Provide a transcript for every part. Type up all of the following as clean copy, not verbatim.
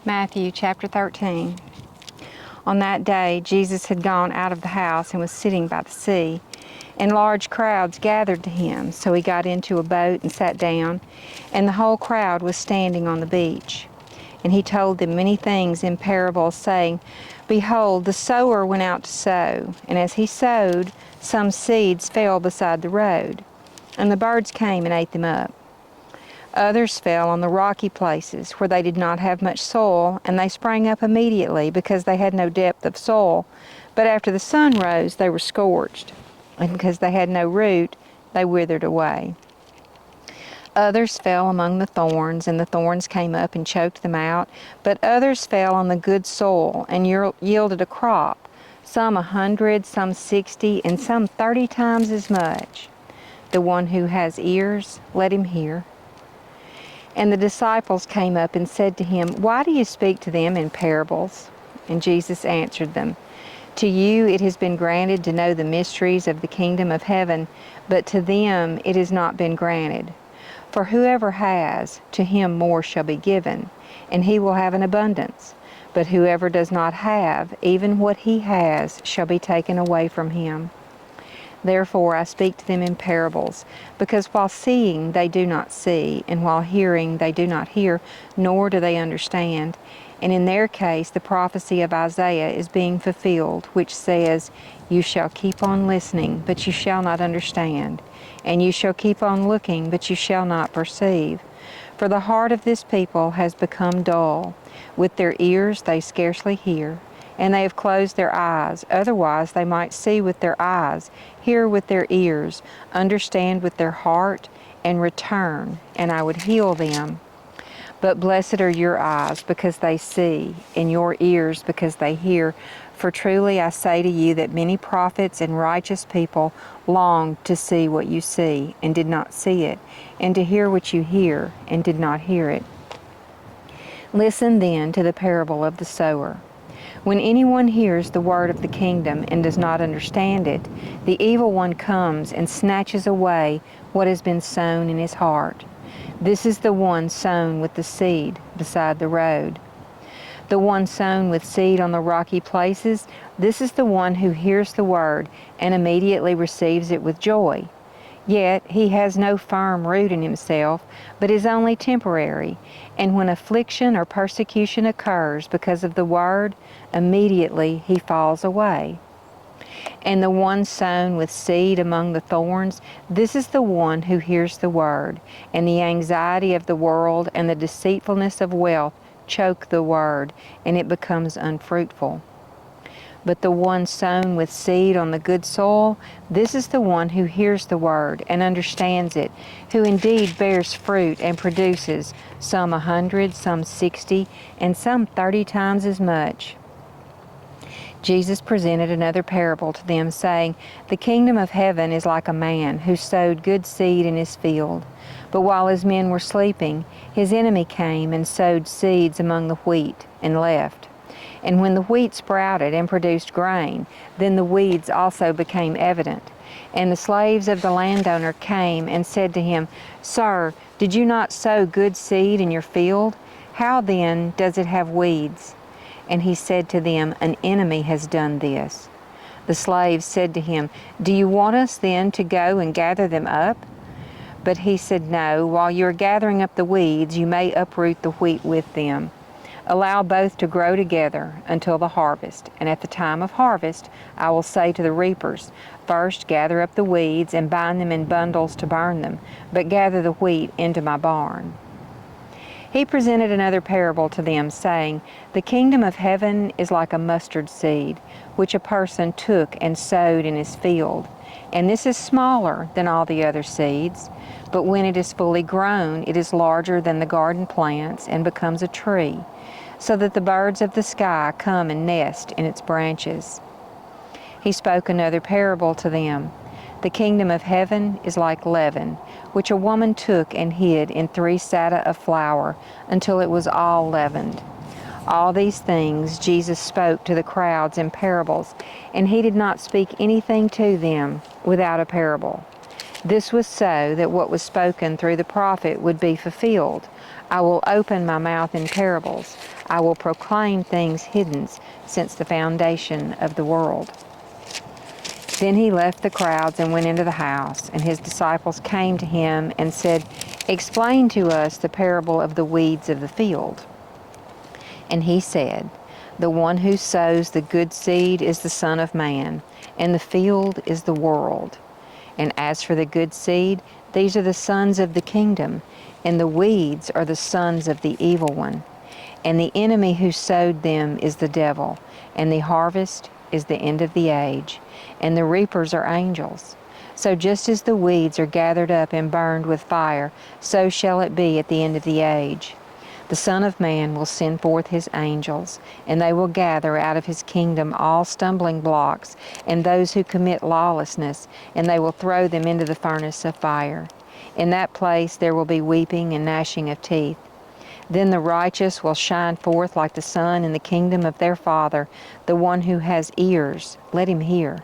Matthew chapter 13. On that day, Jesus had gone out of the house and was sitting by the sea, and large crowds gathered to him. So he got into a boat and sat down, and the whole crowd was standing on the beach. And he told them many things in parables, saying, Behold, the sower went out to sow, and as he sowed, some seeds fell beside the road, and the birds came and ate them up. Others fell on the rocky places where they did not have much soil, and they sprang up immediately because they had no depth of soil. But after the sun rose, they were scorched, and because they had no root, they withered away. Others fell among the thorns, and the thorns came up and choked them out. But others fell on the good soil and yielded a crop, some 100, some 60, and some 30 times as much. The one who has ears, let him hear. And the disciples came up and said to him, Why do you speak to them in parables? And Jesus answered them, To you it has been granted to know the mysteries of the kingdom of heaven, but to them it has not been granted. For whoever has, to him more shall be given, and he will have an abundance. But whoever does not have, even what he has shall be taken away from him. Therefore I speak to them in parables, because while seeing they do not see, and while hearing they do not hear, nor do they understand. And in their case the prophecy of Isaiah is being fulfilled, which says, You shall keep on listening, but you shall not understand, and you shall keep on looking, but you shall not perceive. For the heart of this people has become dull. With their ears they scarcely hear, and they have closed their eyes. Otherwise they might see with their eyes, hear with their ears, understand with their heart, and return, and I would heal them. But blessed are your eyes, because they see, and your ears, because they hear. For truly I say to you that many prophets and righteous people longed to see what you see, and did not see it, and to hear what you hear, and did not hear it. Listen then to the parable of the sower. When anyone hears the word of the kingdom and does not understand it, the evil one comes and snatches away what has been sown in his heart. This is the one sown with the seed beside the road. The one sown with seed on the rocky places, this is the one who hears the word and immediately receives it with joy. Yet he has no firm root in himself, but is only temporary. And when affliction or persecution occurs because of the word, immediately he falls away. And the one sown with seed among the thorns, this is the one who hears the word, and the anxiety of the world and the deceitfulness of wealth choke the word, and it becomes unfruitful. But the one sown with seed on the good soil, this is the one who hears the word and understands it, who indeed bears fruit and produces some 100, some 60, and some 30 times as much. Jesus presented another parable to them, saying, The kingdom of heaven is like a man who sowed good seed in his field. But while his men were sleeping, his enemy came and sowed seeds among the wheat and left. And when the wheat sprouted and produced grain, then the weeds also became evident. And the slaves of the landowner came and said to him, Sir, did you not sow good seed in your field? How then does it have weeds? And he said to them, An enemy has done this. The slaves said to him, Do you want us then to go and gather them up? But he said, No, while you are gathering up the weeds, you may uproot the wheat with them. Allow both to grow together until the harvest. And at the time of harvest, I will say to the reapers, First gather up the weeds and bind them in bundles to burn them, but gather the wheat into my barn. He presented another parable to them, saying, The kingdom of heaven is like a mustard seed, which a person took and sowed in his field. And this is smaller than all the other seeds, but when it is fully grown, it is larger than the garden plants and becomes a tree, so that the birds of the sky come and nest in its branches. He spoke another parable to them. The kingdom of heaven is like leaven, which a woman took and hid in 3 seah of flour until it was all leavened. All these things Jesus spoke to the crowds in parables, and he did not speak anything to them without a parable. This was so that what was spoken through the prophet would be fulfilled. I will open my mouth in parables. I will proclaim things hidden since the foundation of the world." Then he left the crowds and went into the house, and his disciples came to him and said, "Explain to us the parable of the weeds of the field." And he said, "The one who sows the good seed is the Son of Man, and the field is the world. And as for the good seed, these are the sons of the kingdom, and the weeds are the sons of the evil one. And the enemy who sowed them is the devil, and the harvest is the end of the age, and the reapers are angels. So just as the weeds are gathered up and burned with fire, so shall it be at the end of the age. The Son of Man will send forth his angels, and they will gather out of his kingdom all stumbling blocks and those who commit lawlessness, and they will throw them into the furnace of fire. In that place there will be weeping and gnashing of teeth. Then the righteous will shine forth like the sun in the kingdom of their Father. The one who has ears, let him hear.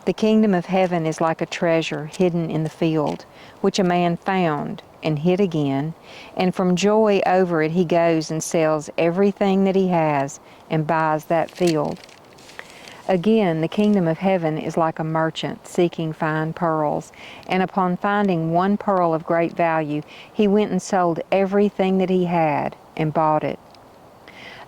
The kingdom of heaven is like a treasure hidden in the field, which a man found and hid again, and from joy over it he goes and sells everything that he has and buys that field. Again, the kingdom of heaven is like a merchant seeking fine pearls, and upon finding one pearl of great value, he went and sold everything that he had and bought it.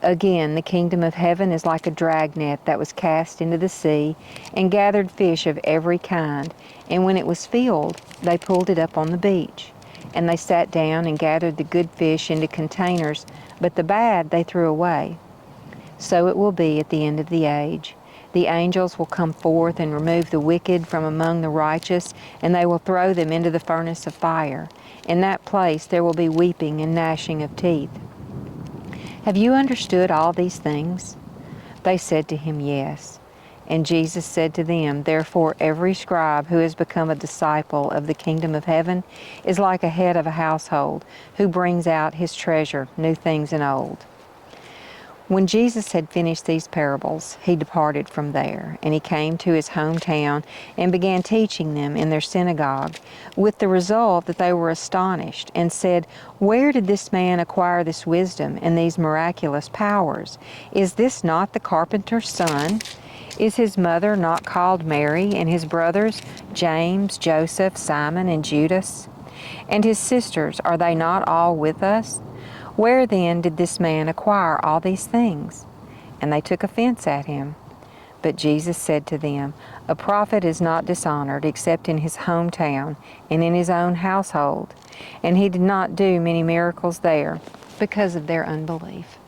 Again, the kingdom of heaven is like a dragnet that was cast into the sea and gathered fish of every kind, and when it was filled, they pulled it up on the beach. And they sat down and gathered the good fish into containers, but the bad they threw away. So it will be at the end of the age. The angels will come forth and remove the wicked from among the righteous, and they will throw them into the furnace of fire. In that place there will be weeping and gnashing of teeth. Have you understood all these things? They said to him, Yes. And Jesus said to them, Therefore every scribe who has become a disciple of the kingdom of heaven is like a head of a household who brings out his treasure, new things and old. When Jesus had finished these parables, he departed from there, and he came to his hometown and began teaching them in their synagogue, with the result that they were astonished and said, Where did this man acquire this wisdom and these miraculous powers? Is this not the carpenter's son? Is his mother not called Mary, and his brothers James, Joseph, Simon, and Judas? And his sisters, are they not all with us? Where then did this man acquire all these things? And they took offense at him. But Jesus said to them, A prophet is not dishonored except in his hometown and in his own household. And he did not do many miracles there because of their unbelief.